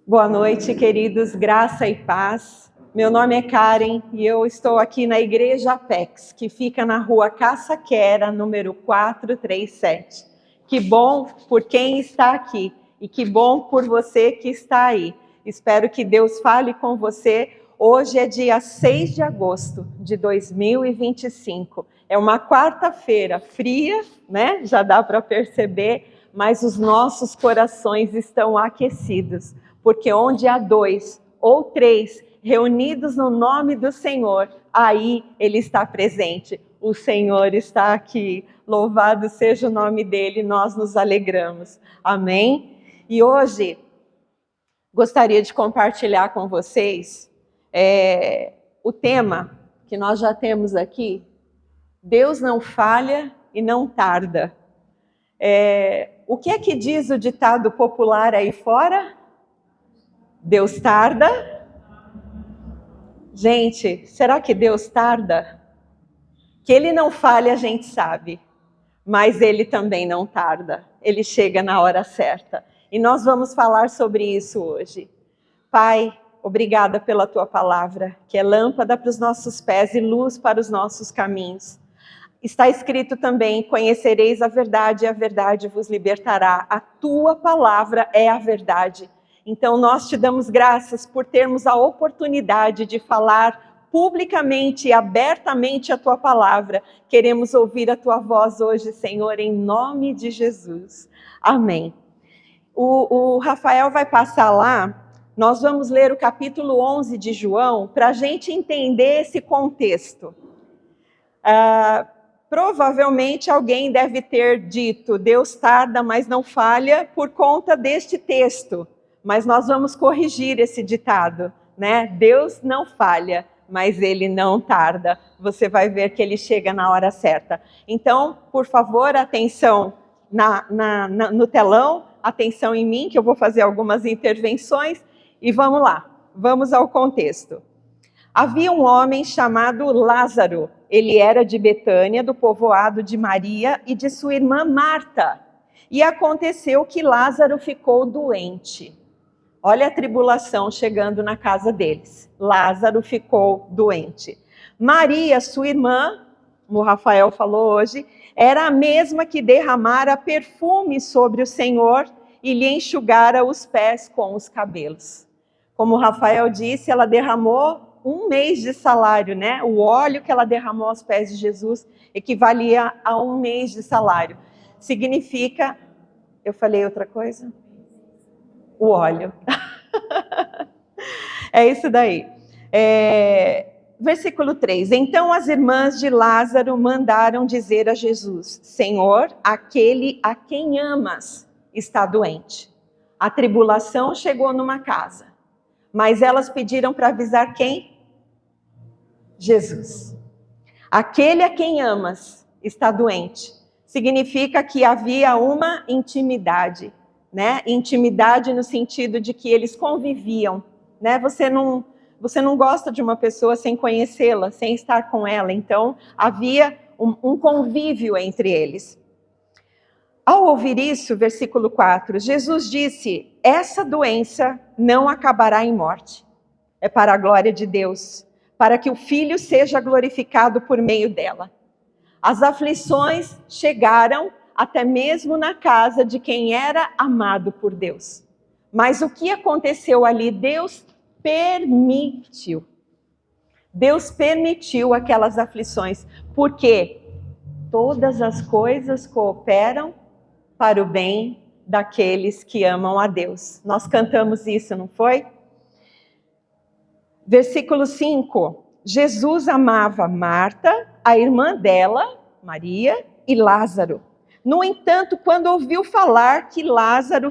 Boa noite, queridos, graça e paz. Meu nome é Karen e eu estou aqui na Igreja Apex, que fica na rua Caçaquera, número 437. Que bom por quem está aqui e que bom por você que está aí. Espero que Deus fale com você. Hoje é dia 6 de agosto de 2025. É uma quarta-feira fria, né? Já dá para perceber, mas os nossos corações estão aquecidos. Porque onde há 2 ou 3 reunidos no nome do Senhor, aí Ele está presente. O Senhor está aqui. Louvado seja o nome dEle, nós nos alegramos. Amém? E hoje, gostaria de compartilhar com vocês o tema que nós já temos aqui. Deus não falha e não tarda. O que é que diz o ditado popular aí fora? Deus tarda? Gente, será que Deus tarda? Que Ele não falha, a gente sabe, mas Ele também não tarda. Ele chega na hora certa. E nós vamos falar sobre isso hoje. Pai, obrigada pela Tua palavra, que é lâmpada para os nossos pés e luz para os nossos caminhos. Está escrito também, conhecereis a verdade e a verdade vos libertará. A Tua palavra é a verdade. Então, nós te damos graças por termos a oportunidade de falar publicamente e abertamente a Tua palavra. Queremos ouvir a Tua voz hoje, Senhor, em nome de Jesus. Amém. O Rafael vai passar lá, nós vamos ler o capítulo 11 de João, para a gente entender esse contexto. Provavelmente alguém deve ter dito, Deus tarda, mas não falha, por conta deste texto. Mas nós vamos corrigir esse ditado, né? Deus não falha, mas Ele não tarda. Você vai ver que Ele chega na hora certa. Então, por favor, atenção no telão, atenção em mim, que eu vou fazer algumas intervenções. E vamos lá, vamos ao contexto. Havia um homem chamado Lázaro. Ele era de Betânia, do povoado de Maria e de sua irmã Marta. E aconteceu que Lázaro ficou doente. Olha a tribulação chegando na casa deles. Lázaro ficou doente. Maria, sua irmã, como o Rafael falou hoje, era a mesma que derramara perfume sobre o Senhor e lhe enxugara os pés com os cabelos. Como o Rafael disse, ela derramou 1 mês de salário, né? O óleo que ela derramou aos pés de Jesus equivalia a 1 mês de salário. Significa... Eu falei outra coisa? O óleo. É isso daí. Versículo 3. Então as irmãs de Lázaro mandaram dizer a Jesus, Senhor, aquele a quem amas está doente. A tribulação chegou numa casa, mas elas pediram para avisar quem? Jesus. Aquele a quem amas está doente. Significa que havia uma intimidade. Né? Intimidade no sentido de que eles conviviam, né? Você não gosta de uma pessoa sem conhecê-la, sem estar com ela, então havia um convívio entre eles. Ao ouvir isso, versículo 4, Jesus disse, essa doença não acabará em morte, é para a glória de Deus, para que o Filho seja glorificado por meio dela. As aflições chegaram até mesmo na casa de quem era amado por Deus. Mas o que aconteceu ali? Deus permitiu. Deus permitiu aquelas aflições, porque todas as coisas cooperam para o bem daqueles que amam a Deus. Nós cantamos isso, não foi? Versículo 5. Jesus amava Marta, a irmã dela, Maria, e Lázaro. No entanto, quando ouviu falar que Lázaro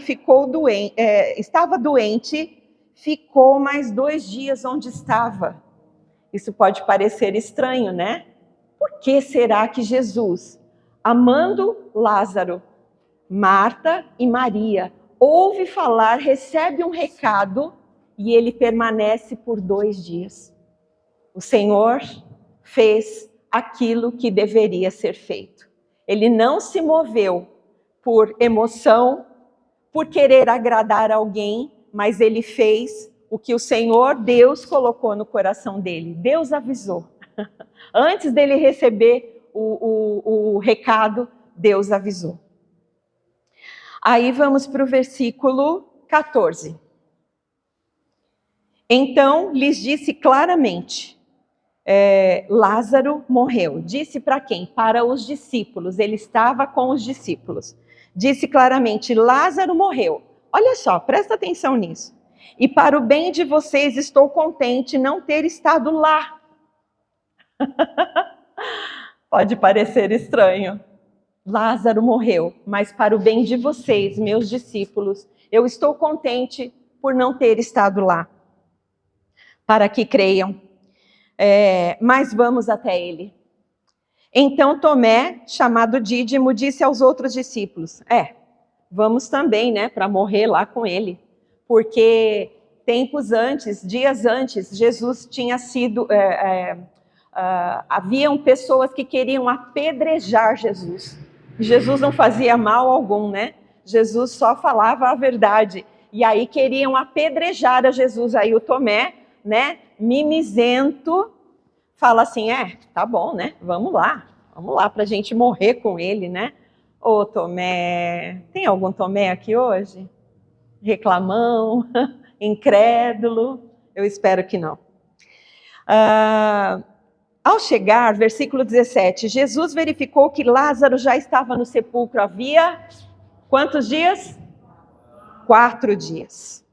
estava doente, ficou mais 2 dias onde estava. Isso pode parecer estranho, né? Por que será que Jesus, amando Lázaro, Marta e Maria, ouve falar, recebe um recado e ele permanece por 2 dias? O Senhor fez aquilo que deveria ser feito. Ele não se moveu por emoção, por querer agradar alguém, mas ele fez o que o Senhor Deus colocou no coração dele. Deus avisou. Antes dele receber o recado, Deus avisou. Aí vamos para o versículo 14. Então lhes disse claramente, Lázaro morreu. Disse para quem? Para os discípulos. Ele estava com os discípulos. Disse claramente, Lázaro morreu. Olha só, presta atenção nisso. E para o bem de vocês estou contente não ter estado lá. Pode parecer estranho. Lázaro morreu, mas para o bem de vocês, meus discípulos, eu estou contente por não ter estado lá. Para que creiam. Mas vamos até ele. Então Tomé, chamado Dídimo, disse aos outros discípulos, vamos também, né, para morrer lá com ele. Porque tempos antes, dias antes, Jesus tinha sido... haviam pessoas que queriam apedrejar Jesus. Jesus não fazia mal algum, né? Jesus só falava a verdade. E aí queriam apedrejar a Jesus. Aí o Tomé, né, mimizento, fala assim, tá bom, né? Vamos lá para a gente morrer com ele, né? Ô Tomé, tem algum Tomé aqui hoje? Reclamão, incrédulo? Eu espero que não. Ao chegar, versículo 17, Jesus verificou que Lázaro já estava no sepulcro havia quantos dias? 4 dias.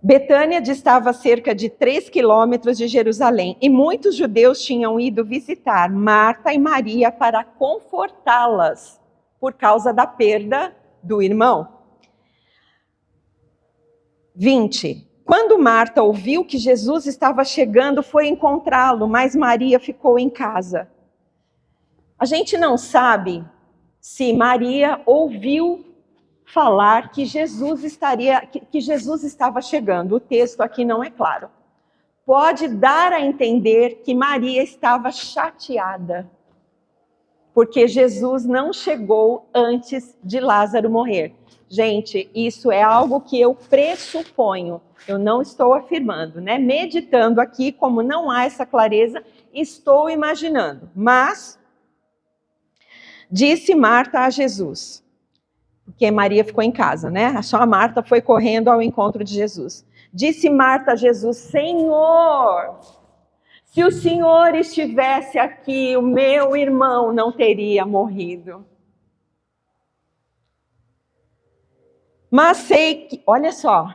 Betânia distava a cerca de 3 quilômetros de Jerusalém e muitos judeus tinham ido visitar Marta e Maria para confortá-las por causa da perda do irmão. 20. Quando Marta ouviu que Jesus estava chegando, foi encontrá-lo, mas Maria ficou em casa. A gente não sabe se Maria ouviu falar que Jesus estava chegando. O texto aqui não é claro. Pode dar a entender que Maria estava chateada, porque Jesus não chegou antes de Lázaro morrer. Gente, isso é algo que eu pressuponho, eu não estou afirmando, né? Meditando aqui, como não há essa clareza, estou imaginando. Mas, disse Marta a Jesus, porque Maria ficou em casa, né? Só a Marta foi correndo ao encontro de Jesus. Disse Marta a Jesus, Senhor, se o Senhor estivesse aqui, o meu irmão não teria morrido. Mas sei que, olha só,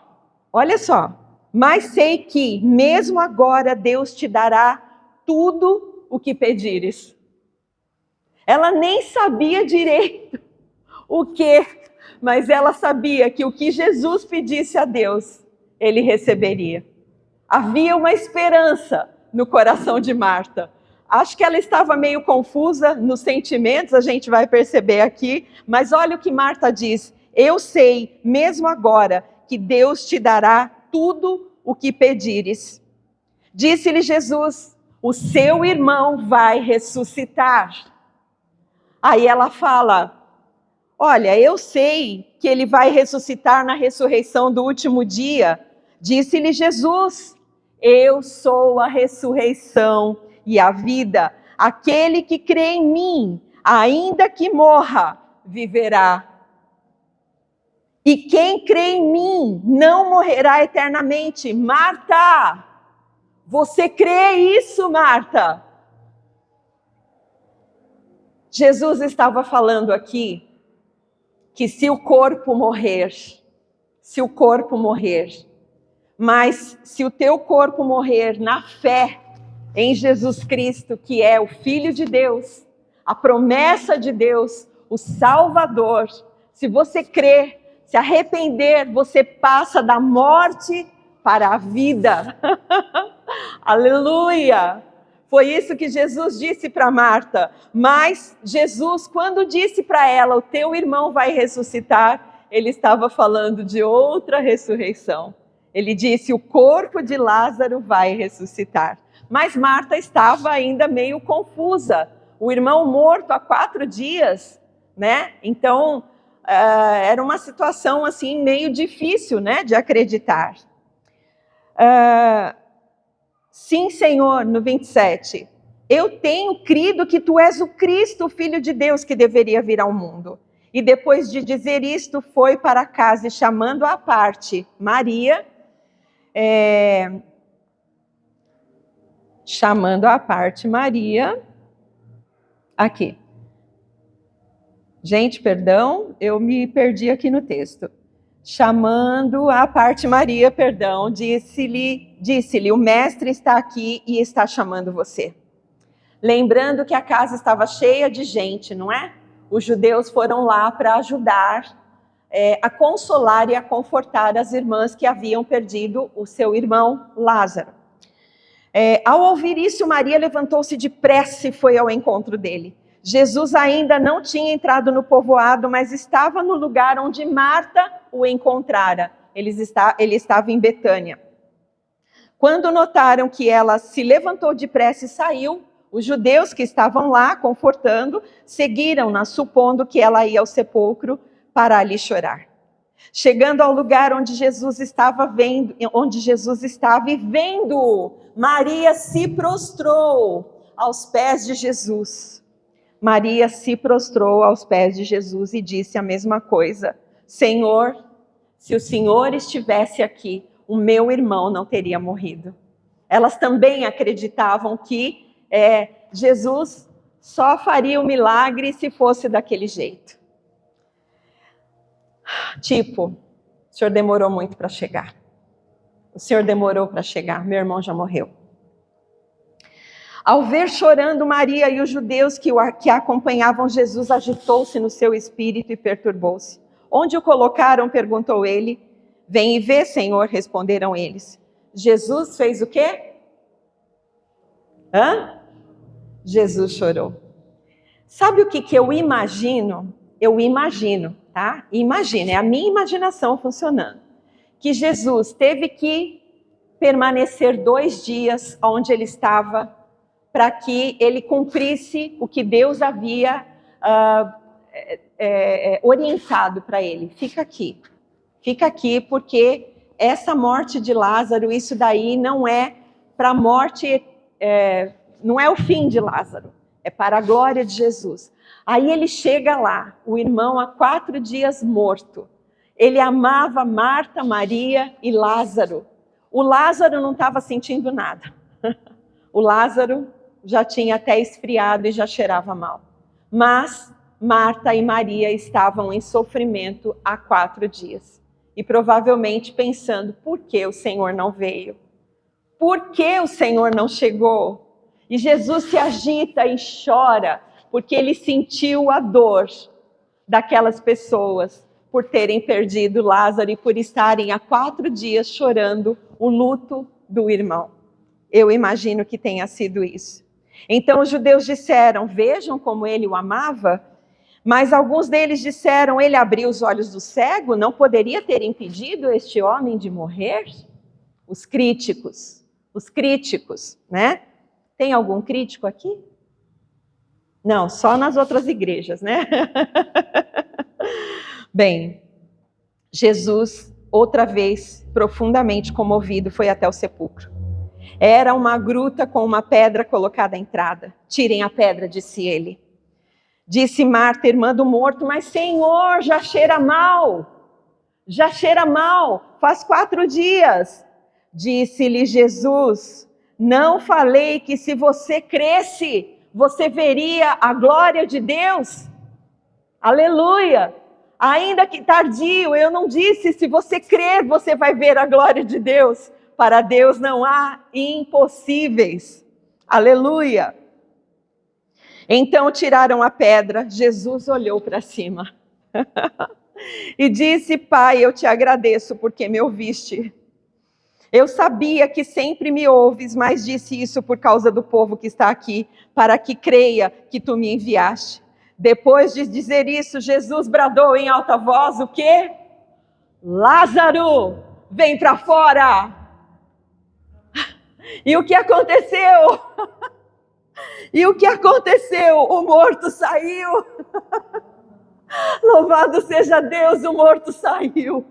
mas sei que mesmo agora Deus te dará tudo o que pedires. Ela nem sabia direito o que, mas ela sabia que o que Jesus pedisse a Deus, ele receberia. Havia uma esperança no coração de Marta. Acho que ela estava meio confusa nos sentimentos, a gente vai perceber aqui, mas olha o que Marta diz. Eu sei, mesmo agora, que Deus te dará tudo o que pedires. Disse-lhe Jesus, o seu irmão vai ressuscitar. Aí ela fala, olha, eu sei que ele vai ressuscitar na ressurreição do último dia. Disse-lhe Jesus, eu sou a ressurreição e a vida. Aquele que crê em mim, ainda que morra, viverá. E quem crê em mim não morrerá eternamente. Marta, você crê isso, Marta? Jesus estava falando aqui que se o corpo morrer, mas se o teu corpo morrer na fé em Jesus Cristo, que é o Filho de Deus, a promessa de Deus, o Salvador, se você crer, se arrepender, você passa da morte para a vida. Aleluia! Foi isso que Jesus disse para Marta. Mas Jesus, quando disse para ela, o teu irmão vai ressuscitar, ele estava falando de outra ressurreição. Ele disse, o corpo de Lázaro vai ressuscitar. Mas Marta estava ainda meio confusa. O irmão morto há 4 dias, né? Então, era uma situação assim meio difícil, né, de acreditar. Sim, Senhor, no 27, eu tenho crido que tu és o Cristo, o Filho de Deus, que deveria vir ao mundo. E depois de dizer isto, foi para casa e chamando à parte Maria, aqui. Gente, perdão, eu me perdi aqui no texto. Chamando à parte Maria, perdão, disse-lhe, o mestre está aqui e está chamando você. Lembrando que a casa estava cheia de gente, não é? Os judeus foram lá para ajudar a consolar e a confortar as irmãs que haviam perdido o seu irmão Lázaro. Ao ouvir isso, Maria levantou-se depressa e foi ao encontro dele. Jesus ainda não tinha entrado no povoado, mas estava no lugar onde Marta o encontrara. Ele estava em Betânia. Quando notaram que ela se levantou depressa e saiu, os judeus que estavam lá, confortando, seguiram-na, supondo que ela ia ao sepulcro para ali chorar. Chegando ao lugar onde Jesus estava e vendo, Maria se prostrou aos pés de Jesus. Maria se prostrou aos pés de Jesus e disse a mesma coisa. Senhor, se o Senhor estivesse aqui, o meu irmão não teria morrido. Elas também acreditavam que Jesus só faria o milagre se fosse daquele jeito. Tipo, o Senhor demorou muito para chegar. O Senhor demorou para chegar, meu irmão já morreu. Ao ver chorando Maria e os judeus que acompanhavam Jesus, agitou-se no seu espírito e perturbou-se. Onde o colocaram? Perguntou ele. Vem e vê, Senhor, responderam eles. Jesus fez o quê? Jesus chorou. Sabe o que eu imagino? Eu imagino, tá? Imagina, é a minha imaginação funcionando. Que Jesus teve que permanecer 2 dias onde ele estava para que ele cumprisse o que Deus havia orientado para ele. Fica aqui, porque essa morte de Lázaro, isso daí não é para a morte, não é o fim de Lázaro, é para a glória de Jesus. Aí ele chega lá, o irmão há 4 dias morto. Ele amava Marta, Maria e Lázaro. O Lázaro não estava sentindo nada. O Lázaro já tinha até esfriado e já cheirava mal. Mas Marta e Maria estavam em sofrimento há 4 dias. E provavelmente pensando, por que o Senhor não veio? Por que o Senhor não chegou? E Jesus se agita e chora, porque ele sentiu a dor daquelas pessoas por terem perdido Lázaro e por estarem há 4 dias chorando o luto do irmão. Eu imagino que tenha sido isso. Então os judeus disseram, vejam como ele o amava, mas alguns deles disseram, ele abriu os olhos do cego, não poderia ter impedido este homem de morrer? Os críticos, né? Tem algum crítico aqui? Não, só nas outras igrejas, né? Bem, Jesus, outra vez, profundamente comovido, foi até o sepulcro. Era uma gruta com uma pedra colocada à entrada. Tirem a pedra, disse ele. Disse Marta, irmã do morto, mas Senhor, já cheira mal. Já cheira mal, faz 4 dias. Disse-lhe Jesus, não falei que se você cresce, você veria a glória de Deus? Aleluia! Ainda que tardio, eu não disse, se você crer, você vai ver a glória de Deus. Para Deus não há impossíveis. Aleluia! Então tiraram a pedra, Jesus olhou para cima e disse, Pai, eu te agradeço porque me ouviste. Eu sabia que sempre me ouves, mas disse isso por causa do povo que está aqui, para que creia que tu me enviaste. Depois de dizer isso, Jesus bradou em alta voz, o quê? Lázaro, vem para fora! E o que aconteceu? O morto saiu. Louvado seja Deus, o morto saiu,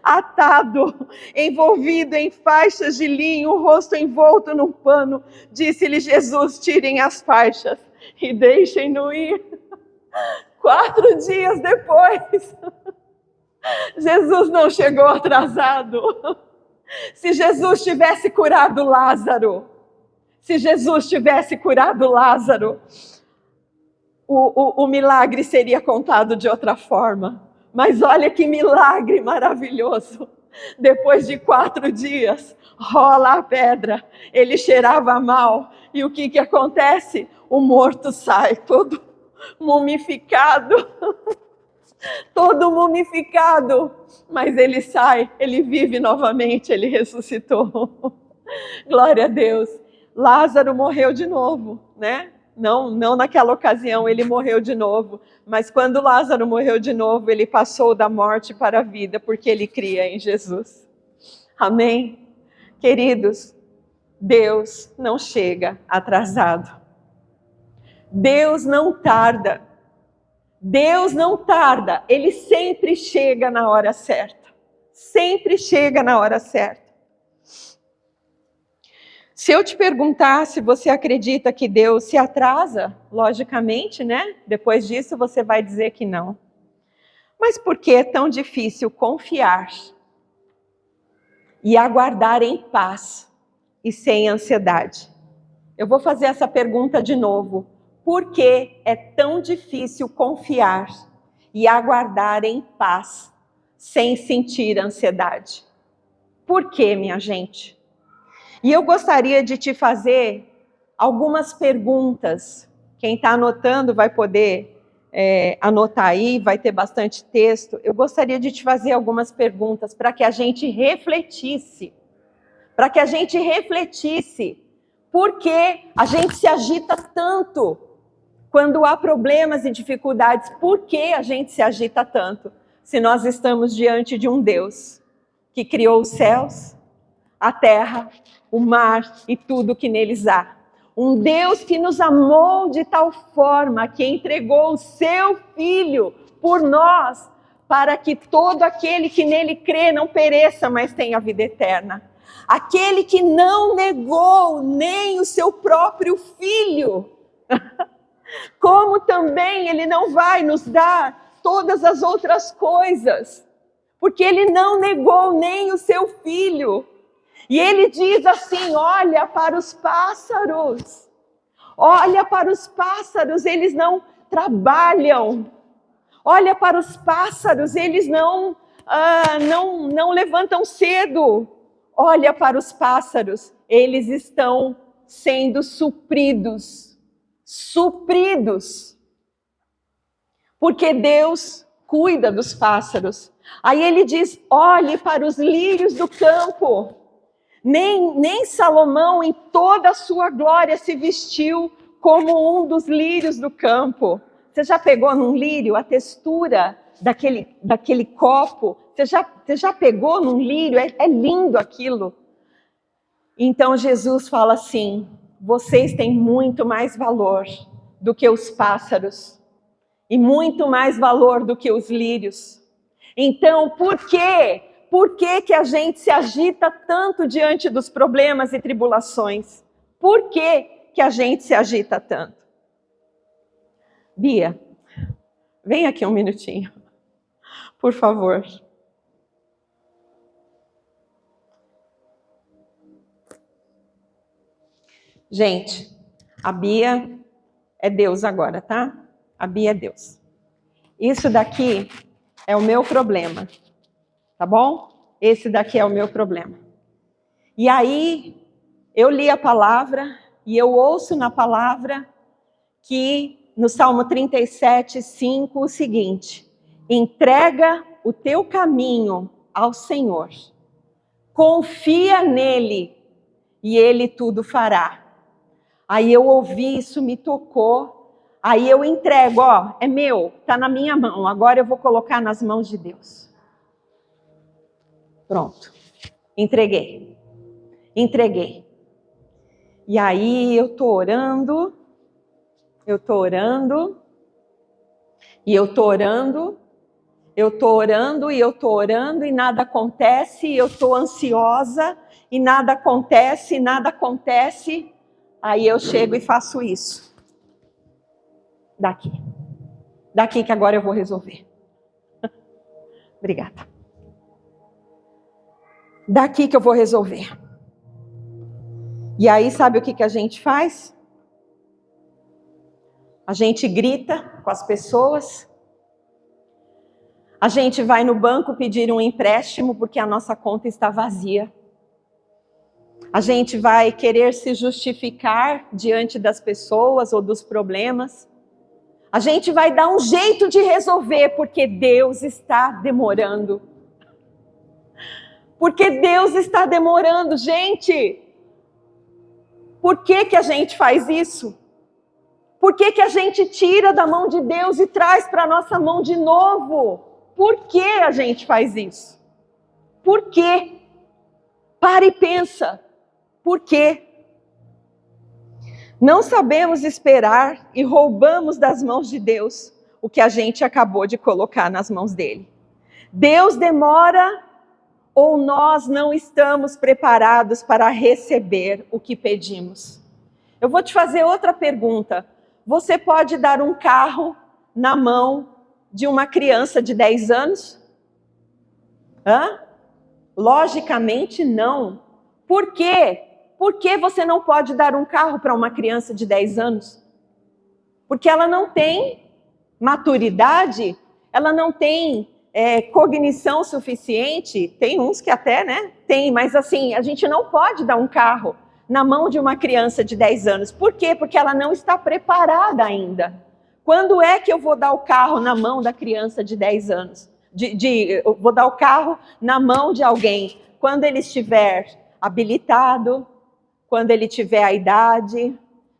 atado, envolvido em faixas de linho, o rosto envolto num pano. Disse-lhe Jesus: tirem as faixas e deixem-no ir. 4 dias depois, Jesus não chegou atrasado. Se Jesus tivesse curado Lázaro, o milagre seria contado de outra forma. Mas olha que milagre maravilhoso. Depois de 4 dias, rola a pedra, ele cheirava mal. E o que acontece? O morto sai todo mumificado. Todo mumificado. Mas ele sai, ele vive novamente, ele ressuscitou. Glória a Deus. Lázaro morreu de novo, né? Não naquela ocasião, ele morreu de novo. Mas quando Lázaro morreu de novo, ele passou da morte para a vida, porque ele cria em Jesus. Amém? Queridos, Deus não chega atrasado. Deus não tarda. Deus não tarda. Ele sempre chega na hora certa. Sempre chega na hora certa. Se eu te perguntar se você acredita que Deus se atrasa, logicamente, né? Depois disso você vai dizer que não. Mas por que é tão difícil confiar e aguardar em paz e sem ansiedade? Eu vou fazer essa pergunta de novo. Por que é tão difícil confiar e aguardar em paz sem sentir ansiedade? Por que, minha gente? E eu gostaria de te fazer algumas perguntas. Quem está anotando vai poder anotar aí, vai ter bastante texto. Eu gostaria de te fazer algumas perguntas para que a gente refletisse. Por que a gente se agita tanto quando há problemas e dificuldades? Por que a gente se agita tanto se nós estamos diante de um Deus que criou os céus, a terra, o mar e tudo que neles há? Um Deus que nos amou de tal forma que entregou o seu Filho por nós, para que todo aquele que nele crê não pereça, mas tenha vida eterna. Aquele que não negou nem o seu próprio Filho, como também ele não vai nos dar todas as outras coisas, porque ele não negou nem o seu Filho. E ele diz assim: olha para os pássaros, eles não trabalham. Olha para os pássaros, eles não levantam cedo. Olha para os pássaros, eles estão sendo supridos. Porque Deus cuida dos pássaros. Aí ele diz: olhe para os lírios do campo. Nem Salomão, em toda a sua glória, se vestiu como um dos lírios do campo. Você já pegou num lírio a textura daquele copo? Você já pegou num lírio? É lindo aquilo. Então Jesus fala assim: vocês têm muito mais valor do que os pássaros e muito mais valor do que os lírios. Então, por quê? Por que a gente se agita tanto diante dos problemas e tribulações? Por que a gente se agita tanto? Bia, vem aqui um minutinho, por favor. Gente, a Bia é Deus agora, tá? A Bia é Deus. Isso daqui é o meu problema, tá bom? Esse daqui é o meu problema. E aí, eu li a palavra e eu ouço na palavra que no Salmo 37, 5, o seguinte: entrega o teu caminho ao Senhor, confia nele e ele tudo fará. Aí eu ouvi, isso me tocou, aí eu entrego, é meu, tá na minha mão, agora eu vou colocar nas mãos de Deus. Pronto, entreguei. E aí eu tô orando, E eu estou orando, e eu estou orando e nada acontece, e eu estou ansiosa e nada acontece, Aí eu chego e faço isso. Daqui que agora eu vou resolver. Obrigada. Daqui que eu vou resolver. E aí sabe o que a gente faz? A gente grita com as pessoas. A gente vai no banco pedir um empréstimo porque a nossa conta está vazia. A gente vai querer se justificar diante das pessoas ou dos problemas. A gente vai dar um jeito de resolver porque Deus está demorando. Porque Deus está demorando, gente. Por que a gente faz isso? Por que a gente tira da mão de Deus e traz para a nossa mão de novo? Por que a gente faz isso? Por quê? Para e pensa. Por quê? Não sabemos esperar e roubamos das mãos de Deus o que a gente acabou de colocar nas mãos dele. Deus demora ou nós não estamos preparados para receber o que pedimos? Eu vou te fazer outra pergunta. Você pode dar um carro na mão de uma criança de 10 anos? Logicamente não. Por quê? Por que você não pode dar um carro para uma criança de 10 anos? Porque ela não tem maturidade, ela não tem cognição suficiente. Tem uns que até, né? Tem, mas assim, a gente não pode dar um carro na mão de uma criança de 10 anos. Por quê? Porque ela não está preparada ainda. Quando é que eu vou dar o carro na mão da criança de 10 anos? Eu vou dar o carro na mão de alguém quando ele estiver habilitado, quando ele tiver a idade,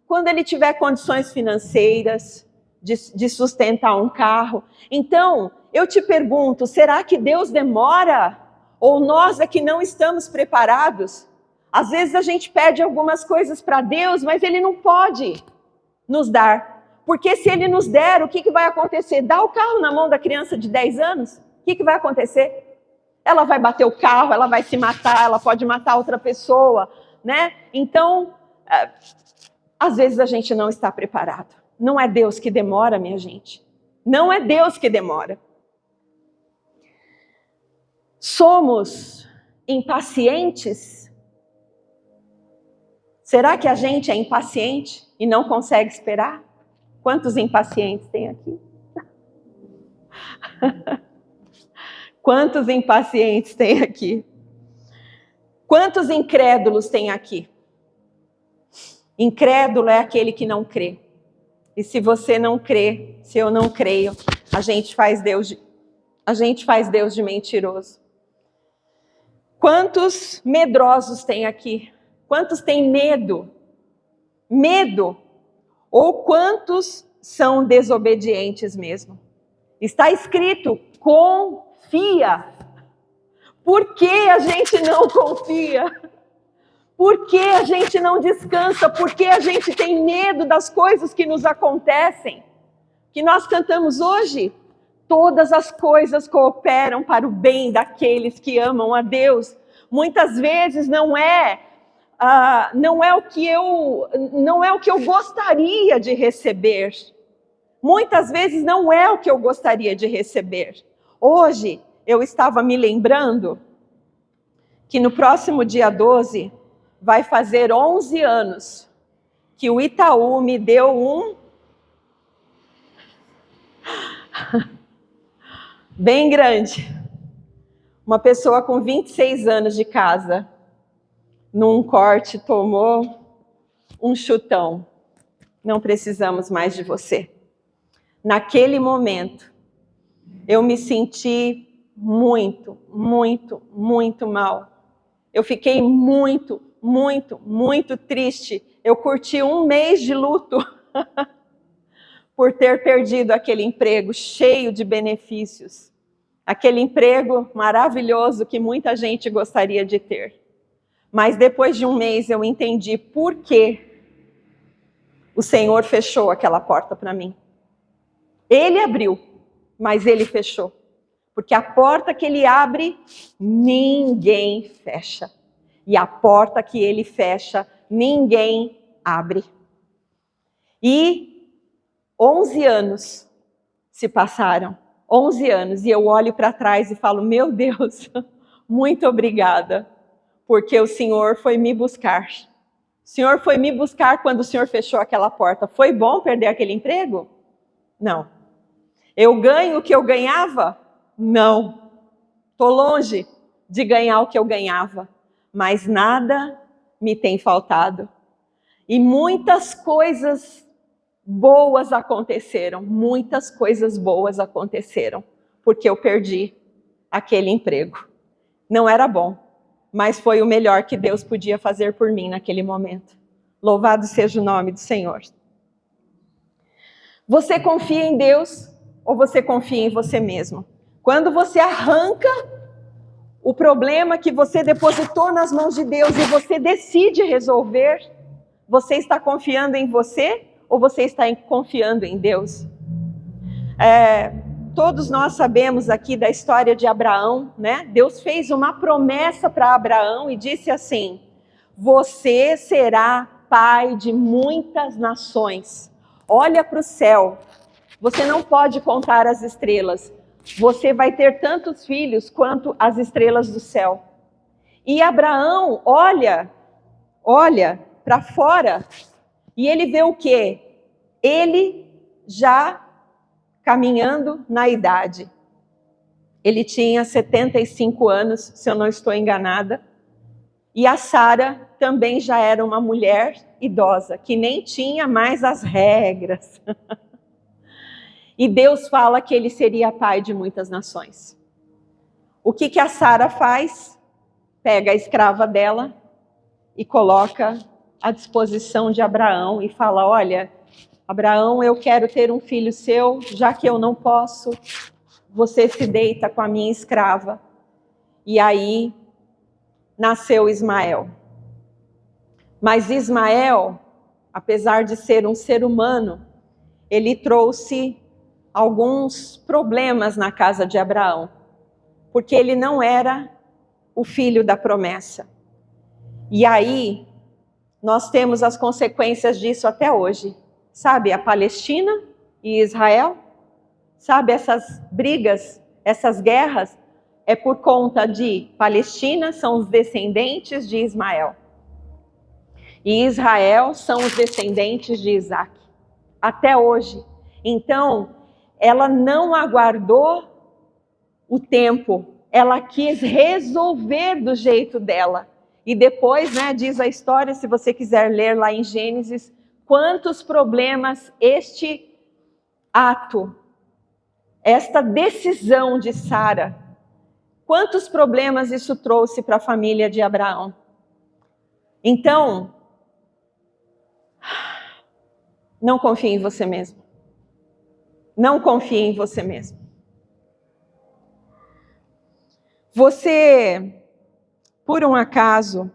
quando ele tiver condições financeiras de sustentar um carro. Então, eu te pergunto, será que Deus demora? Ou nós é que não estamos preparados? Às vezes a gente pede algumas coisas para Deus, mas Ele não pode nos dar. Porque se Ele nos der, o que vai acontecer? Dá o carro na mão da criança de 10 anos, o que vai acontecer? Ela vai bater o carro, ela vai se matar, ela pode matar outra pessoa, né? Então, às vezes a gente não está preparado. Não é Deus que demora, minha gente. Não é Deus que demora. Somos impacientes? Será que a gente é impaciente e não consegue esperar? Quantos impacientes tem aqui? Quantos impacientes tem aqui? Quantos incrédulos tem aqui? Incrédulo é aquele que não crê. E se você não crê, se eu não creio, a gente faz Deus de mentiroso. Quantos medrosos tem aqui? Quantos têm medo? Medo? Ou quantos são desobedientes mesmo? Está escrito, confia. Por que a gente não confia? Por que a gente não descansa? Por que a gente tem medo das coisas que nos acontecem? Que nós cantamos hoje. Todas as coisas cooperam para o bem daqueles que amam a Deus. Muitas vezes não é o que eu gostaria de receber. Muitas vezes não é o que eu gostaria de receber. Hoje eu estava me lembrando que no próximo dia 12 vai fazer 11 anos que o Itaú me deu bem grande. Uma pessoa com 26 anos de casa, num corte, tomou um chutão. Não precisamos mais de você. Naquele momento, eu me senti muito, muito, muito mal. Eu fiquei muito, muito, muito triste. Eu curti 1 mês de luto por ter perdido aquele emprego cheio de benefícios. Aquele emprego maravilhoso que muita gente gostaria de ter. Mas depois de 1 mês eu entendi por que o Senhor fechou aquela porta para mim. Ele abriu. mas ele fechou. Porque a porta que ele abre, ninguém fecha. E a porta que ele fecha, ninguém abre. E 11 anos se passaram. 11 anos. E eu olho para trás e falo, meu Deus, muito obrigada. Porque o Senhor foi me buscar. O Senhor foi me buscar quando o Senhor fechou aquela porta. Foi bom perder aquele emprego? Não. Eu ganho o que eu ganhava? Não. Estou longe de ganhar o que eu ganhava, mas nada me tem faltado. E muitas coisas boas aconteceram, porque eu perdi aquele emprego. Não era bom, mas foi o melhor que Deus podia fazer por mim naquele momento. Louvado seja o nome do Senhor. Você confia em Deus ou você confia em você mesmo? Quando você arranca o problema que você depositou nas mãos de Deus e você decide resolver, você está confiando em você ou você está confiando em Deus? Todos nós sabemos aqui da história de Abraão, né? Deus fez uma promessa para Abraão e disse assim: você será pai de muitas nações. Olha para o céu, você não pode contar as estrelas. Você vai ter tantos filhos quanto as estrelas do céu. E Abraão olha para fora e ele vê o quê? Ele já caminhando na idade. Ele tinha 75 anos, se eu não estou enganada. E a Sara também já era uma mulher idosa, que nem tinha mais as regras. E Deus fala que ele seria pai de muitas nações. O que a Sara faz? Pega a escrava dela e coloca à disposição de Abraão e fala: olha, Abraão, eu quero ter um filho seu, já que eu não posso, você se deita com a minha escrava. E aí nasceu Ismael. Mas Ismael, apesar de ser um ser humano, ele trouxe alguns problemas na casa de Abraão, porque ele não era o filho da promessa. E aí, nós temos as consequências disso até hoje. Sabe, a Palestina e Israel? Sabe, essas brigas, essas guerras, é por conta de Palestina, são os descendentes de Ismael. E Israel são os descendentes de Isaac. Até hoje. Então, ela não aguardou o tempo, ela quis resolver do jeito dela. E depois, né, diz a história, se você quiser ler lá em Gênesis, quantos problemas este ato, esta decisão de Sara, quantos problemas isso trouxe para a família de Abraão. Então, não confie em você mesmo. Não confie em você mesmo. Você, por um acaso,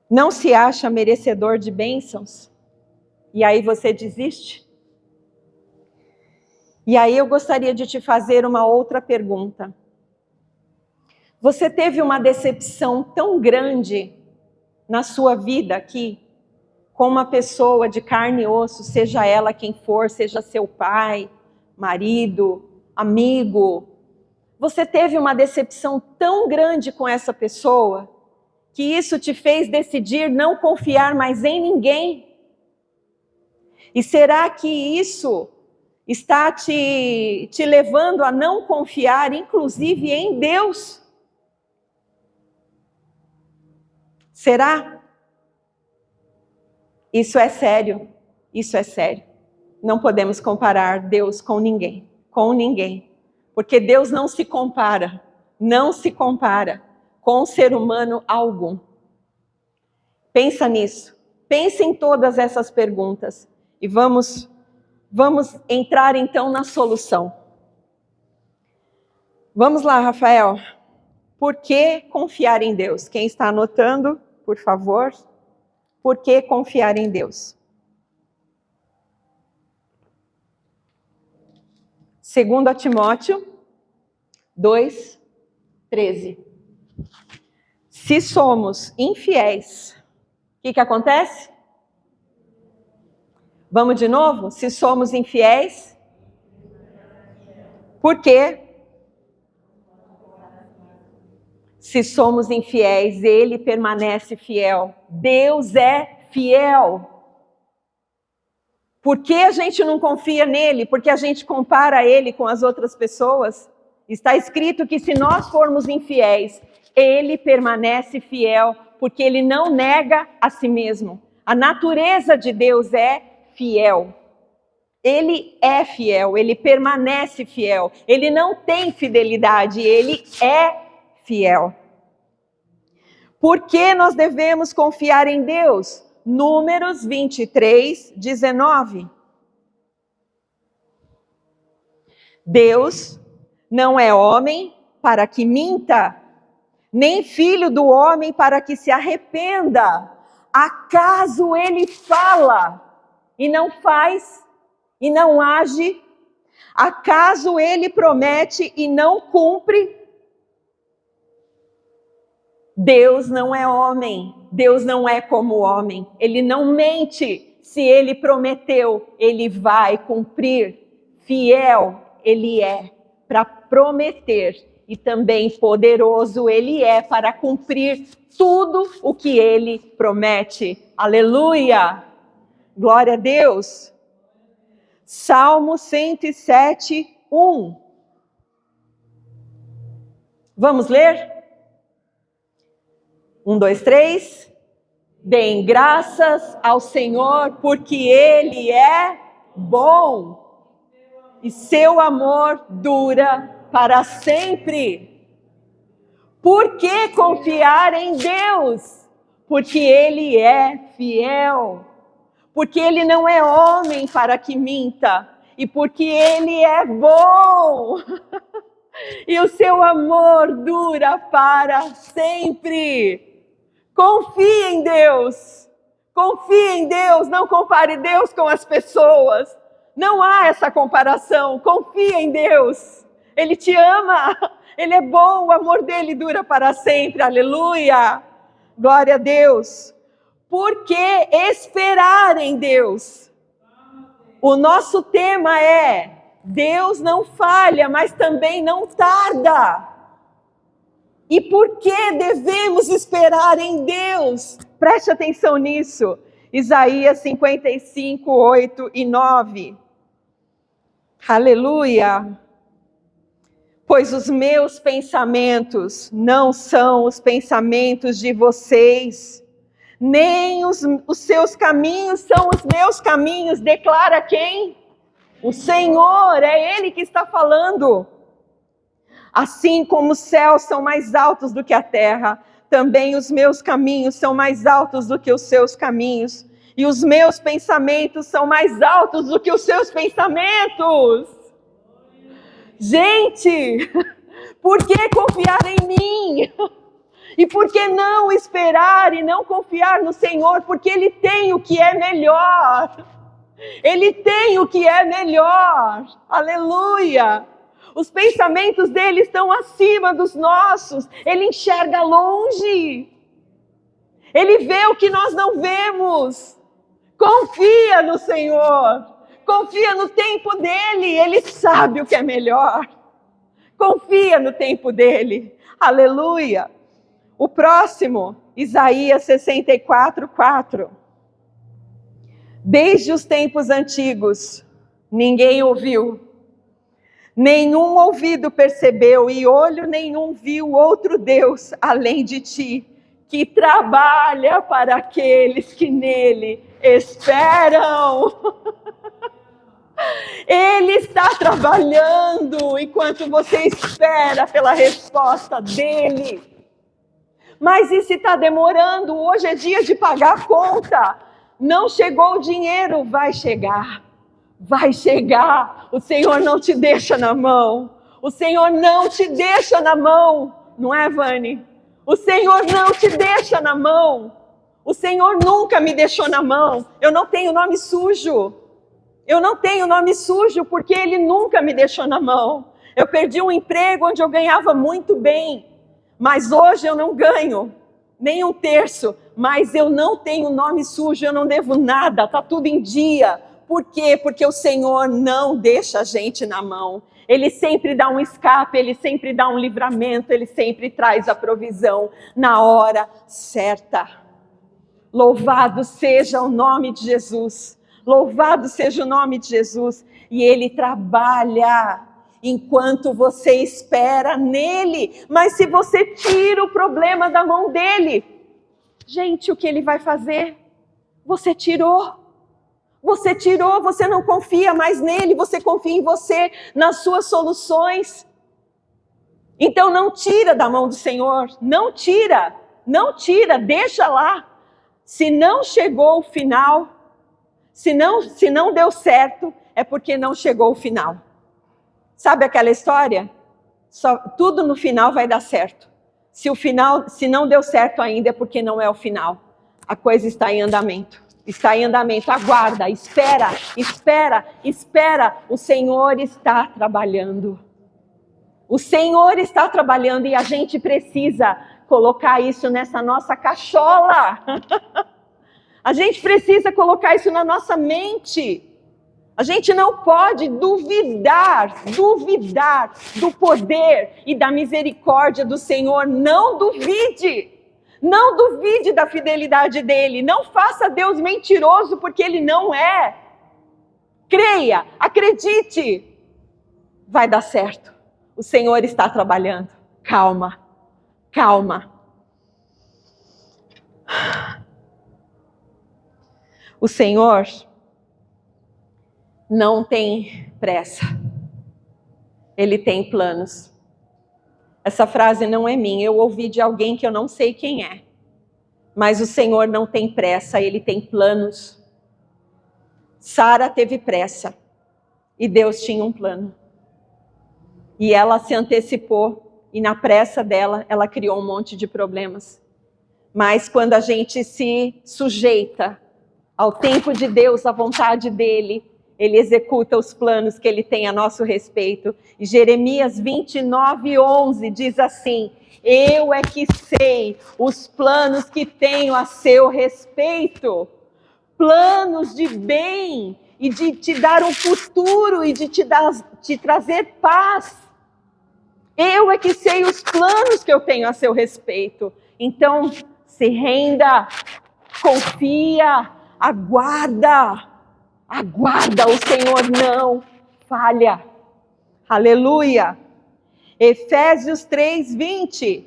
não se acha merecedor de bênçãos? E aí você desiste? E aí eu gostaria de te fazer uma outra pergunta. Você teve uma decepção tão grande na sua vida aqui, com uma pessoa de carne e osso, seja ela quem for, seja seu pai, marido, amigo. Você teve uma decepção tão grande com essa pessoa, que isso te fez decidir não confiar mais em ninguém? E será que isso está te levando a não confiar, inclusive em Deus? Será? Isso é sério, isso é sério. Não podemos comparar Deus com ninguém, porque Deus não se compara com ser humano algum. Pensa nisso, pense em todas essas perguntas e vamos entrar então na solução. Vamos lá, Rafael. Por que confiar em Deus? Quem está anotando, por favor. Por que confiar em Deus? 2 Timóteo 2:13. Se somos infiéis, o que acontece? Vamos de novo? Se somos infiéis, por quê? Se somos infiéis, Ele permanece fiel. Deus é fiel. Por que a gente não confia nele? Porque a gente compara ele com as outras pessoas? Está escrito que se nós formos infiéis, Ele permanece fiel, porque Ele não nega a si mesmo. A natureza de Deus é fiel. Ele é fiel, Ele permanece fiel. Ele não tem fidelidade, Ele é fiel. Por que nós devemos confiar em Deus? Números 23:19. Deus não é homem para que minta, nem filho do homem para que se arrependa. Acaso Ele fala e não faz, e não age? Acaso Ele promete e não cumpre? Deus não é homem, Deus não é como homem, Ele não mente. Se Ele prometeu, Ele vai cumprir. Fiel Ele é para prometer e também poderoso Ele é para cumprir tudo o que Ele promete. Aleluia! Glória a Deus! Salmo 107:1. Vamos ler? 1, 2, 3. Deem graças ao Senhor, porque Ele é bom e seu amor dura para sempre. Por que confiar em Deus? Porque Ele é fiel. Porque Ele não é homem para que minta. E porque Ele é bom. E o seu amor dura para sempre. Confie em Deus. Confie em Deus. Não compare Deus com as pessoas. Não há essa comparação. Confie em Deus. Ele te ama. Ele é bom. O amor dele dura para sempre. Aleluia. Glória a Deus. Por que esperar em Deus? O nosso tema é: Deus não falha, mas também não tarda. E por que devemos esperar em Deus? Preste atenção nisso. Isaías 55:8 e 9. Aleluia. Pois os meus pensamentos não são os pensamentos de vocês, nem os seus caminhos são os meus caminhos. Declara quem? O Senhor, é Ele que está falando. Assim como os céus são mais altos do que a terra, também os meus caminhos são mais altos do que os seus caminhos, e os meus pensamentos são mais altos do que os seus pensamentos. Gente, por que confiar em mim? E por que não esperar e não confiar no Senhor? Porque Ele tem o que é melhor. Ele tem o que é melhor. Aleluia. Os pensamentos dele estão acima dos nossos. Ele enxerga longe. Ele vê o que nós não vemos. Confia no Senhor. Confia no tempo dele. Ele sabe o que é melhor. Confia no tempo dele. Aleluia. O próximo, Isaías 64:4. Desde os tempos antigos, ninguém ouviu, nenhum ouvido percebeu e olho nenhum viu outro Deus além de ti, que trabalha para aqueles que nele esperam. Ele está trabalhando enquanto você espera pela resposta dele. Mas e se está demorando? Hoje é dia de pagar a conta. Não chegou o dinheiro, vai chegar. Vai chegar. O Senhor não te deixa na mão. O Senhor não te deixa na mão. Não é, Vani? O Senhor não te deixa na mão. O Senhor nunca me deixou na mão. Eu não tenho nome sujo. Eu não tenho nome sujo porque Ele nunca me deixou na mão. Eu perdi um emprego onde eu ganhava muito bem, mas hoje eu não ganho nem um terço, mas eu não tenho nome sujo, eu não devo nada, está tudo em dia. Por quê? Porque o Senhor não deixa a gente na mão. Ele sempre dá um escape, Ele sempre dá um livramento, Ele sempre traz a provisão na hora certa. Louvado seja o nome de Jesus. Louvado seja o nome de Jesus. E Ele trabalha enquanto você espera nele. Mas se você tira o problema da mão dele, gente, o que Ele vai fazer? Você tirou. Você tirou, você não confia mais nele, você confia em você, nas suas soluções. Então não tira da mão do Senhor, não tira, deixa lá. Se não chegou o final, se não deu certo, é porque não chegou o final. Sabe aquela história? Tudo no final vai dar certo. Se não deu certo ainda, é porque não é o final. A coisa está em andamento. Está em andamento, aguarda, espera. O Senhor está trabalhando. O Senhor está trabalhando e a gente precisa colocar isso nessa nossa cachola. A gente precisa colocar isso na nossa mente. A gente não pode duvidar do poder e da misericórdia do Senhor. Não duvide. Não duvide da fidelidade dele. Não faça Deus mentiroso, porque ele não é. Creia, acredite. Vai dar certo. O Senhor está trabalhando. Calma. O Senhor não tem pressa. Ele tem planos. Essa frase não é minha, eu ouvi de alguém que eu não sei quem é. Mas o Senhor não tem pressa, Ele tem planos. Sara teve pressa e Deus tinha um plano. E ela se antecipou e na pressa dela, ela criou um monte de problemas. Mas quando a gente se sujeita ao tempo de Deus, à vontade dEle, Ele executa os planos que Ele tem a nosso respeito. E Jeremias 29:11 diz assim: eu é que sei os planos que tenho a seu respeito. Planos de bem e de te dar um futuro e de te trazer paz. Eu é que sei os planos que eu tenho a seu respeito. Então, se renda, confia, aguarda, o Senhor não falha. Aleluia. Efésios 3:20.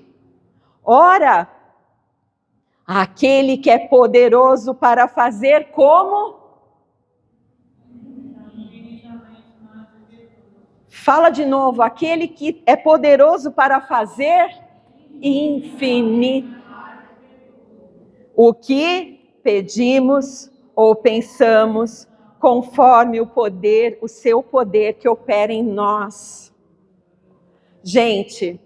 Ora, aquele que é poderoso para fazer como? Fala de novo, aquele que é poderoso para fazer infinito. O que pedimos ou pensamos, conforme o seu poder que opera em nós. Gente,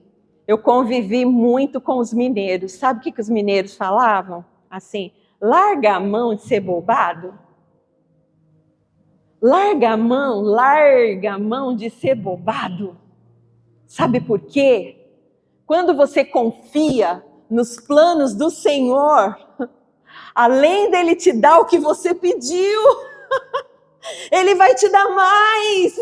eu convivi muito com os mineiros. Sabe o que os mineiros falavam? Assim, larga a mão de ser bobado. Larga a mão de ser bobado. Sabe por quê? Quando você confia nos planos do Senhor, além dele te dar o que você pediu, Ele vai te dar mais.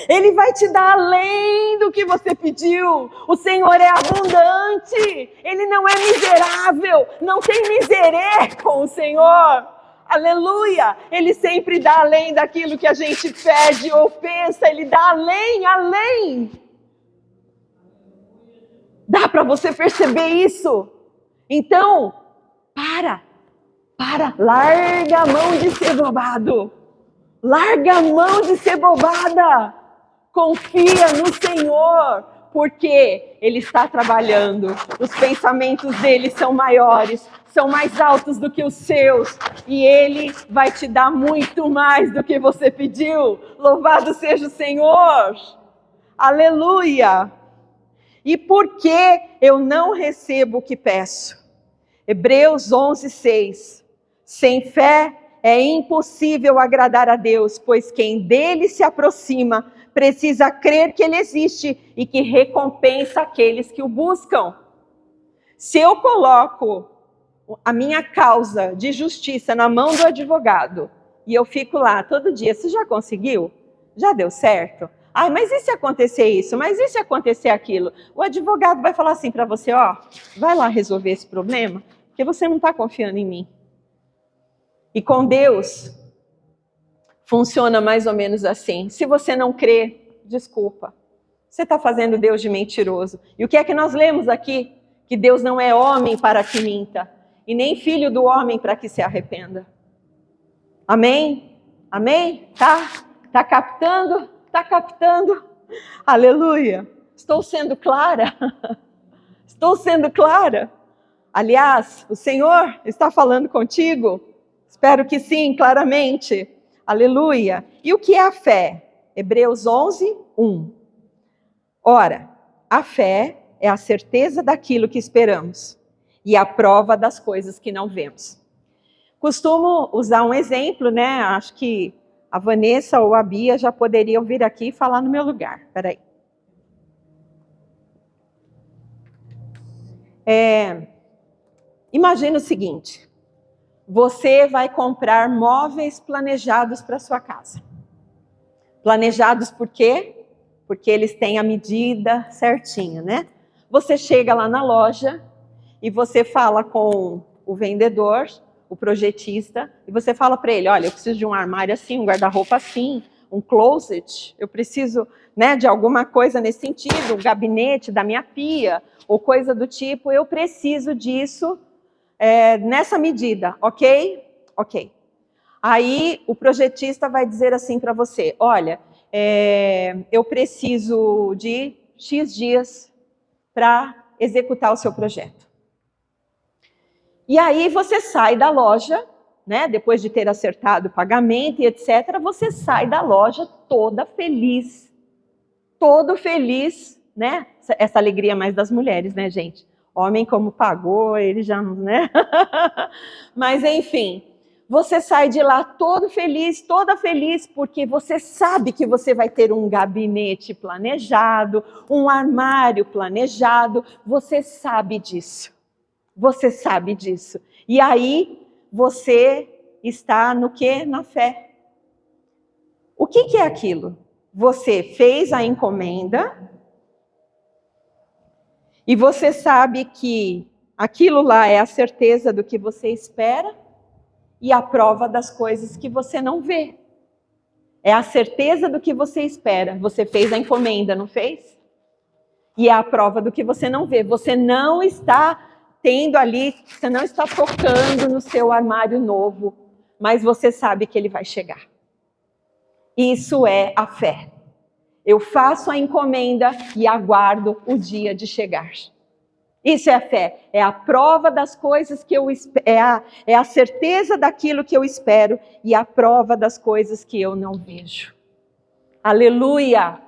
Ele vai te dar além do que você pediu. O Senhor é abundante. Ele não é miserável. Não tem miserê com o Senhor. Aleluia! Ele sempre dá além daquilo que a gente pede ou pensa. Ele dá além. Dá para você perceber isso? Então, para. Larga a mão de ser bobado. Larga a mão de ser bobada. Confia no Senhor, porque Ele está trabalhando. Os pensamentos dele são maiores, são mais altos do que os seus. E Ele vai te dar muito mais do que você pediu. Louvado seja o Senhor. Aleluia. E por que eu não recebo o que peço? Hebreus 11:6. Sem fé é impossível agradar a Deus, pois quem dele se aproxima precisa crer que ele existe e que recompensa aqueles que o buscam. Se eu coloco a minha causa de justiça na mão do advogado e eu fico lá todo dia, você já conseguiu? Já deu certo? Ai, mas e se acontecer isso? Mas e se acontecer aquilo? O advogado vai falar assim para você, ó, vai lá resolver esse problema, porque você não está confiando em mim. E com Deus, funciona mais ou menos assim. Se você não crê, desculpa. Você está fazendo Deus de mentiroso. E o que é que nós lemos aqui? Que Deus não é homem para que minta, e nem filho do homem para que se arrependa. Amém? Amém? Tá captando? Tá captando? Aleluia. Estou sendo clara? Estou sendo clara? Aliás, o Senhor está falando contigo? Espero que sim, claramente. Aleluia. E o que é a fé? Hebreus 11, 1. Ora, a fé é a certeza daquilo que esperamos e a prova das coisas que não vemos. Costumo usar um exemplo, né? Acho que a Vanessa ou a Bia já poderiam vir aqui e falar no meu lugar. Espera aí. Imagina o seguinte. Você vai comprar móveis planejados para sua casa. Planejados por quê? Porque eles têm a medida certinha, né? Você chega lá na loja e você fala com o vendedor, o projetista, e você fala para ele, olha, eu preciso de um armário assim, um guarda-roupa assim, um closet, eu preciso, né, de alguma coisa nesse sentido, um gabinete da minha pia, ou coisa do tipo, eu preciso disso nessa medida, ok? Ok. Aí o projetista vai dizer assim para você, olha, eu preciso de X dias para executar o seu projeto. E aí você sai da loja, né, depois de ter acertado o pagamento e etc., você sai da loja todo feliz, né? Essa alegria mais das mulheres, né, gente? Homem como pagou, ele já não, né? Mas enfim, você sai de lá todo feliz, toda feliz, porque você sabe que você vai ter um gabinete planejado, um armário planejado, você sabe disso. Você sabe disso. E aí, você está no quê? Na fé. O que é aquilo? Você fez a encomenda e você sabe que aquilo lá é a certeza do que você espera e a prova das coisas que você não vê. É a certeza do que você espera. Você fez a encomenda, não fez? E é a prova do que você não vê. Você não está tendo ali, você não está tocando no seu armário novo, mas você sabe que ele vai chegar. Isso é a fé. Eu faço a encomenda e aguardo o dia de chegar. Isso é a fé, é a prova das coisas que eu espero, é a certeza daquilo que eu espero e a prova das coisas que eu não vejo. Aleluia!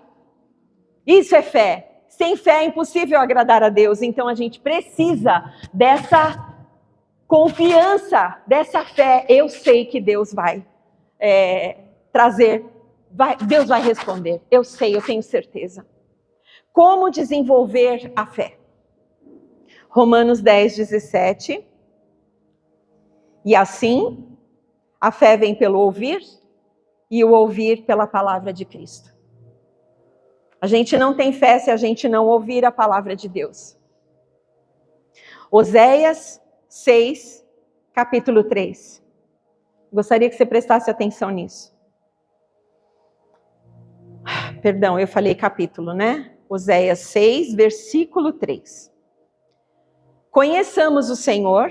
Isso é fé. Sem fé é impossível agradar a Deus, então a gente precisa dessa confiança, dessa fé. Eu sei que Deus vai trazer, Deus vai responder. Eu sei, eu tenho certeza. Como desenvolver a fé? Romanos 10, 17. E assim, a fé vem pelo ouvir, e o ouvir pela palavra de Cristo. A gente não tem fé se a gente não ouvir a palavra de Deus. Oséias 6, capítulo 3. Gostaria que você prestasse atenção nisso. Perdão, eu falei capítulo, né? Oséias 6, versículo 3. Conheçamos o Senhor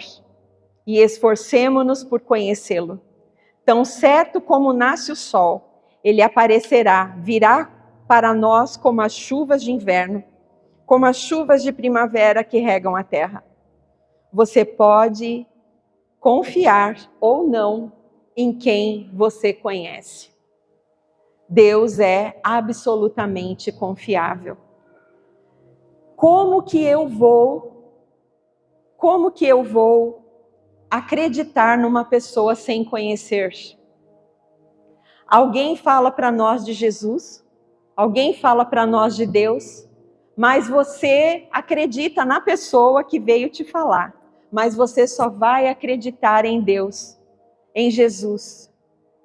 e esforcemo-nos por conhecê-lo. Tão certo como nasce o sol, ele aparecerá, virá para nós como as chuvas de inverno, como as chuvas de primavera que regam a terra. Você pode confiar ou não em quem você conhece. Deus é absolutamente confiável. Como que eu vou acreditar numa pessoa sem conhecer. Alguém fala para nós de Jesus, alguém fala para nós de Deus, mas você acredita na pessoa que veio te falar. Mas você só vai acreditar em Deus, em Jesus,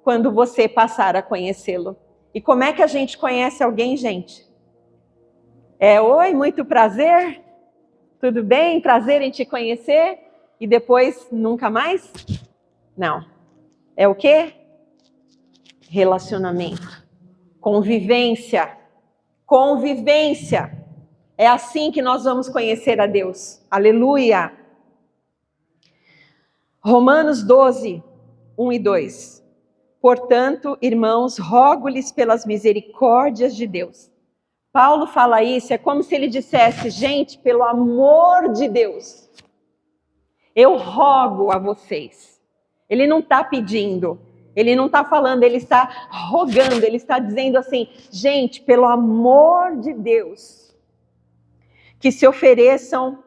quando você passar a conhecê-lo. E como é que a gente conhece alguém, gente? Oi, muito prazer, tudo bem? Prazer em te conhecer. E depois, nunca mais? Não. É o quê? Relacionamento. Convivência. Convivência. É assim que nós vamos conhecer a Deus. Aleluia. Romanos 12, 1 e 2. Portanto, irmãos, rogo-lhes pelas misericórdias de Deus. Paulo fala isso, é como se ele dissesse, gente, pelo amor de Deus, eu rogo a vocês. Ele não está pedindo, ele não está falando, ele está rogando, ele está dizendo assim, gente, pelo amor de Deus, que se ofereçam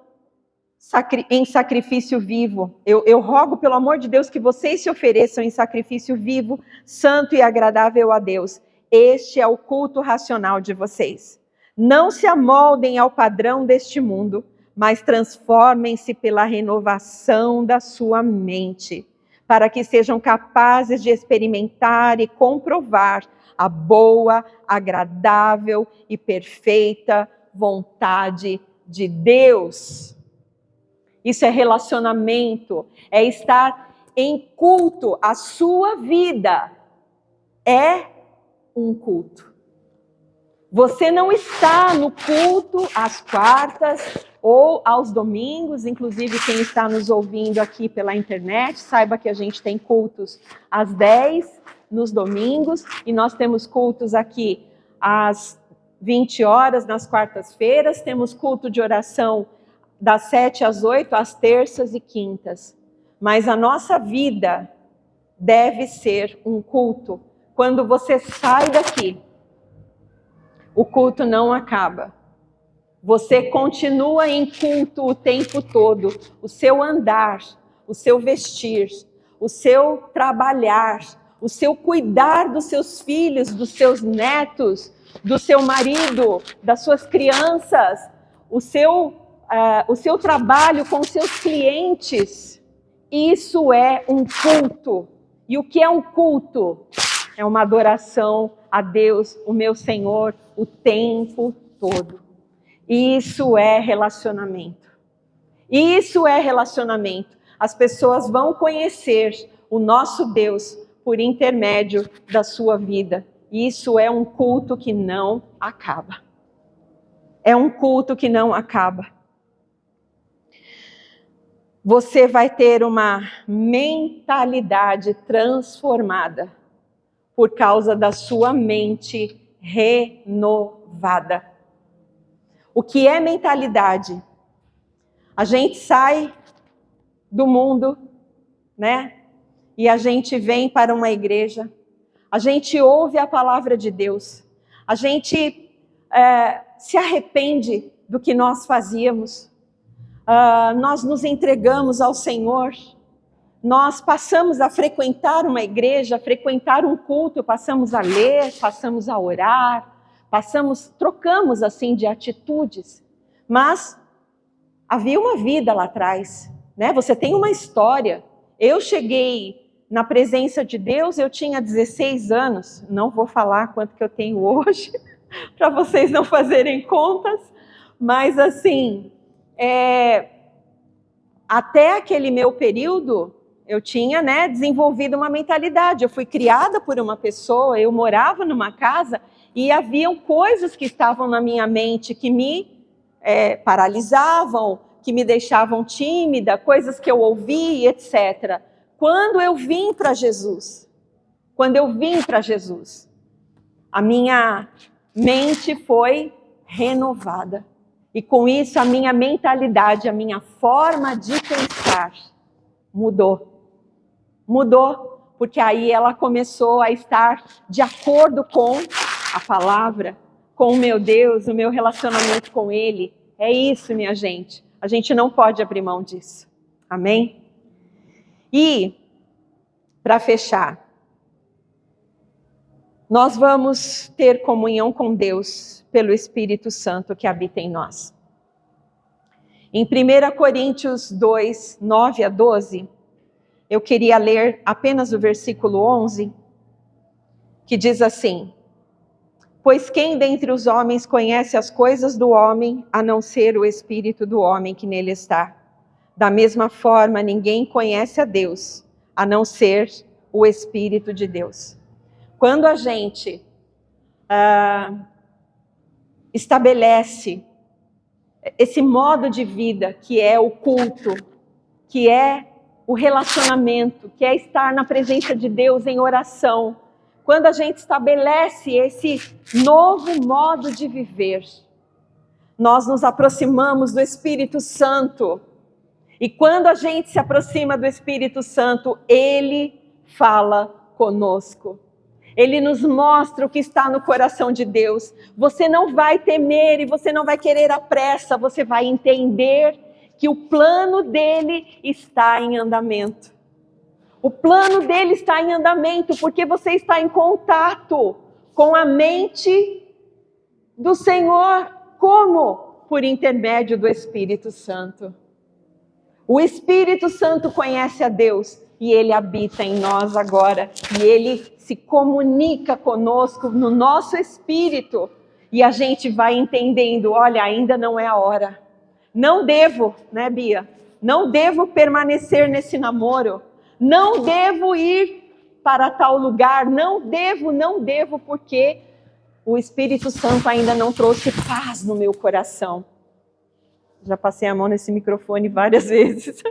em sacrifício vivo. Eu rogo, pelo amor de Deus, que vocês se ofereçam em sacrifício vivo, santo e agradável a Deus. Este é o culto racional de vocês. Não se amoldem ao padrão deste mundo, mas transformem-se pela renovação da sua mente, para que sejam capazes de experimentar e comprovar a boa, agradável e perfeita vontade de Deus. Isso é relacionamento, é estar em culto. A sua vida é um culto. Você não está no culto às quartas ou aos domingos, inclusive quem está nos ouvindo aqui pela internet, saiba que a gente tem cultos às 10 nos domingos e nós temos cultos aqui às 20 horas nas quartas-feiras, temos culto de oração das 7 às 8, às terças e quintas. Mas a nossa vida deve ser um culto. Quando você sai daqui, o culto não acaba. Você continua em culto o tempo todo. O seu andar, o seu vestir, o seu trabalhar, o seu cuidar dos seus filhos, dos seus netos, do seu marido, das suas crianças, o seu trabalho com os seus clientes. Isso é um culto. E o que é um culto? É uma adoração a Deus, o meu Senhor, o tempo todo. Isso é relacionamento. Isso é relacionamento. As pessoas vão conhecer o nosso Deus por intermédio da sua vida. Isso é um culto que não acaba. É um culto que não acaba. Você vai ter uma mentalidade transformada por causa da sua mente renovada. O que é mentalidade? A gente sai do mundo, né? E a gente vem para uma igreja, a gente ouve a palavra de Deus, a gente se arrepende do que nós fazíamos, nós nos entregamos ao Senhor, nós passamos a frequentar uma igreja, a frequentar um culto, passamos a ler, passamos a orar, trocamos assim de atitudes, mas havia uma vida lá atrás, né? Você tem uma história. Eu cheguei na presença de Deus, eu tinha 16 anos, não vou falar quanto que eu tenho hoje, para vocês não fazerem contas, mas assim, até aquele meu período, eu tinha, né, desenvolvido uma mentalidade. Eu fui criada por uma pessoa, eu morava numa casa e haviam coisas que estavam na minha mente que me paralisavam, que me deixavam tímida, coisas que eu ouvi, etc. Quando eu vim para Jesus, a minha mente foi renovada. E com isso a minha mentalidade, a minha forma de pensar mudou. Mudou, porque aí ela começou a estar de acordo com a palavra, com o meu Deus, o meu relacionamento com Ele. É isso, minha gente. A gente não pode abrir mão disso. Amém? E, para fechar, nós vamos ter comunhão com Deus pelo Espírito Santo que habita em nós. Em 1 Coríntios 2, 9 a 12, eu queria ler apenas o versículo 11, que diz assim: pois quem dentre os homens conhece as coisas do homem, a não ser o espírito do homem que nele está? Da mesma forma, ninguém conhece a Deus, a não ser o Espírito de Deus. Quando a gente estabelece esse modo de vida que é o culto, que é o relacionamento, que é estar na presença de Deus em oração, quando a gente estabelece esse novo modo de viver, nós nos aproximamos do Espírito Santo. E quando a gente se aproxima do Espírito Santo, Ele fala conosco. Ele nos mostra o que está no coração de Deus. Você não vai temer e você não vai querer a pressa, você vai entender que o plano dele está em andamento. O plano dele está em andamento porque você está em contato com a mente do Senhor. Como? Por intermédio do Espírito Santo. O Espírito Santo conhece a Deus e ele habita em nós agora. E ele se comunica conosco no nosso espírito. E a gente vai entendendo, olha, ainda não é a hora. Não devo, né, Bia? Não devo permanecer nesse namoro. Não devo ir para tal lugar. Não devo, porque o Espírito Santo ainda não trouxe paz no meu coração. Já passei a mão nesse microfone várias vezes.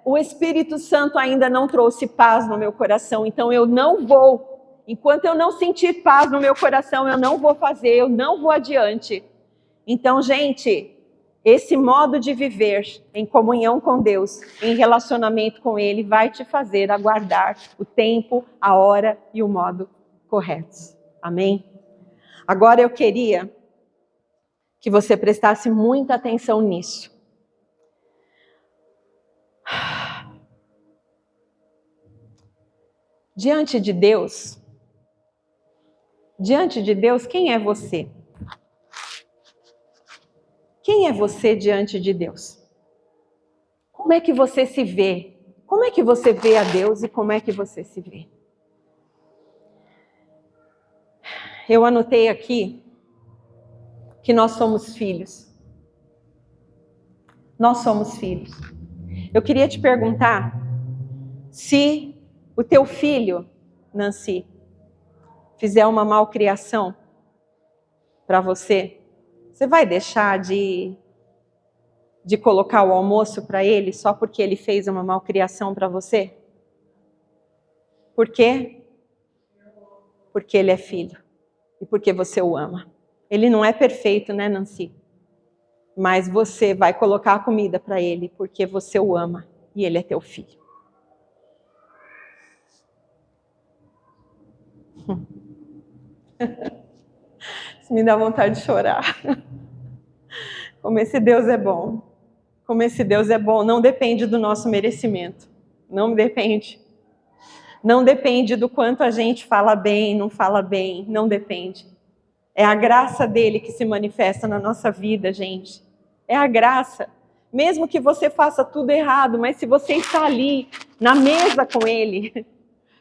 O Espírito Santo ainda não trouxe paz no meu coração, então eu não vou. Enquanto eu não sentir paz no meu coração, eu não vou fazer, eu não vou adiante. Então, gente, esse modo de viver em comunhão com Deus, em relacionamento com Ele, vai te fazer aguardar o tempo, a hora e o modo corretos. Amém? Agora eu queria que você prestasse muita atenção nisso. Diante de Deus, quem é você? Quem é você diante de Deus? Como é que você se vê? Como é que você vê a Deus e como é que você se vê? Eu anotei aqui que nós somos filhos. Nós somos filhos. Eu queria te perguntar se o teu filho, Nancy, fizer uma malcriação para você, você vai deixar de colocar o almoço para ele só porque ele fez uma malcriação para você? Por quê? Porque ele é filho e porque você o ama. Ele não é perfeito, né, Nancy? Mas você vai colocar a comida para ele porque você o ama e ele é teu filho. Isso me dá vontade de chorar. Como esse Deus é bom. Como esse Deus é bom. Não depende do nosso merecimento. Não depende. Não depende do quanto a gente fala bem, não fala bem. Não depende. É a graça dele que se manifesta na nossa vida, gente. É a graça. Mesmo que você faça tudo errado, mas se você está ali na mesa com ele,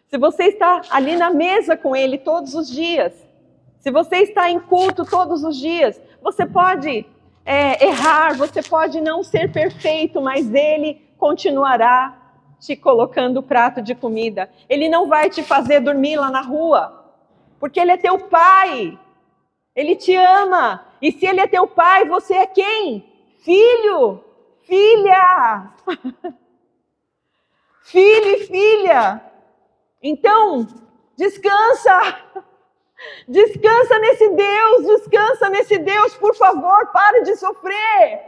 se você está ali na mesa com ele todos os dias, se você está em culto todos os dias, você pode errar, você pode não ser perfeito, mas ele continuará te colocando o prato de comida. Ele não vai te fazer dormir lá na rua, porque ele é teu pai. Ele te ama. E se ele é teu pai, você é quem? Filho, filha. Filho e filha. Então, descansa. Descansa nesse Deus, por favor, para de sofrer.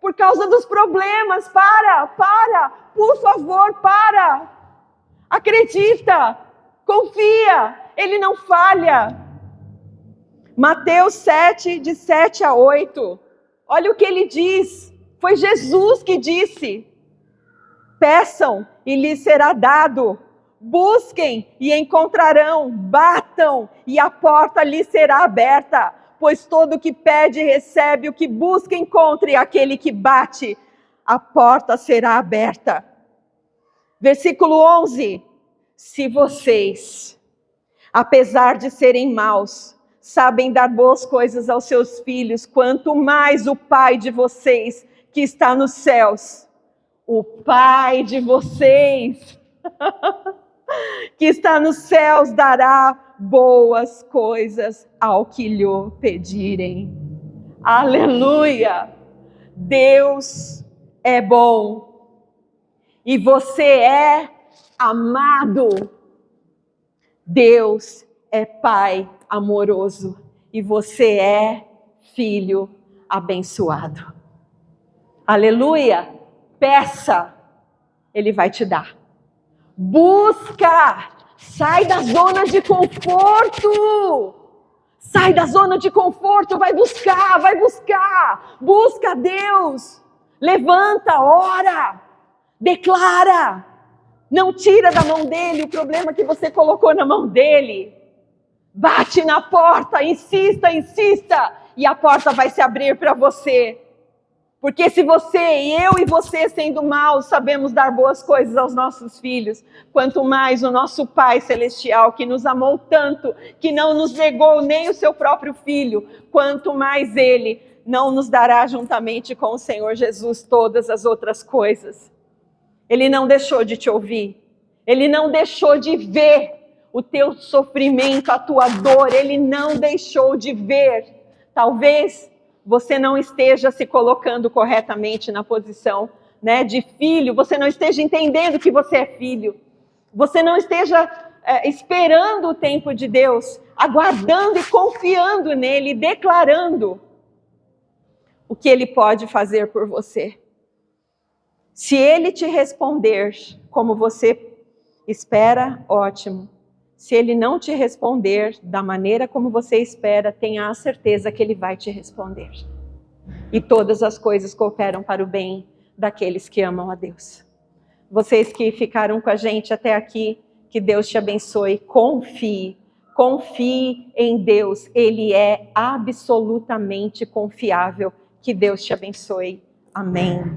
Por causa dos problemas, por favor, para. Acredita, confia, ele não falha. Mateus 7, de 7 a 8. Olha o que ele diz. Foi Jesus que disse. Peçam e lhes será dado. Busquem e encontrarão. Batam e a porta lhes será aberta. Pois todo o que pede recebe, o que busca encontra, e aquele que bate, a porta será aberta. Versículo 11. Se vocês, apesar de serem maus, sabem dar boas coisas aos seus filhos, quanto mais o Pai de vocês que está nos céus, o Pai de vocês que está nos céus dará boas coisas ao que lhe pedirem. Aleluia! Deus é bom e você é amado. Deus é Pai amoroso e você é filho abençoado. Aleluia! Peça, Ele vai te dar. Busca, sai da zona de conforto. Sai da zona de conforto, vai buscar. Busca Deus. Levanta, ora, declara. Não tira da mão dele o problema que você colocou na mão dele. Bate na porta, insista, e a porta vai se abrir para você. Porque se eu e você, sendo maus, sabemos dar boas coisas aos nossos filhos, quanto mais o nosso Pai Celestial, que nos amou tanto, que não nos negou nem o seu próprio Filho, quanto mais Ele não nos dará juntamente com o Senhor Jesus todas as outras coisas. Ele não deixou de te ouvir, Ele não deixou de ver o teu sofrimento, a tua dor, Ele não deixou de ver. Talvez você não esteja se colocando corretamente na posição, né, de filho, você não esteja entendendo que você é filho, você não esteja esperando o tempo de Deus, aguardando e confiando nele, declarando o que Ele pode fazer por você. Se Ele te responder como você espera, ótimo. Se Ele não te responder da maneira como você espera, tenha a certeza que Ele vai te responder. E todas as coisas cooperam para o bem daqueles que amam a Deus. Vocês que ficaram com a gente até aqui, que Deus te abençoe. Confie em Deus. Ele é absolutamente confiável. Que Deus te abençoe. Amém.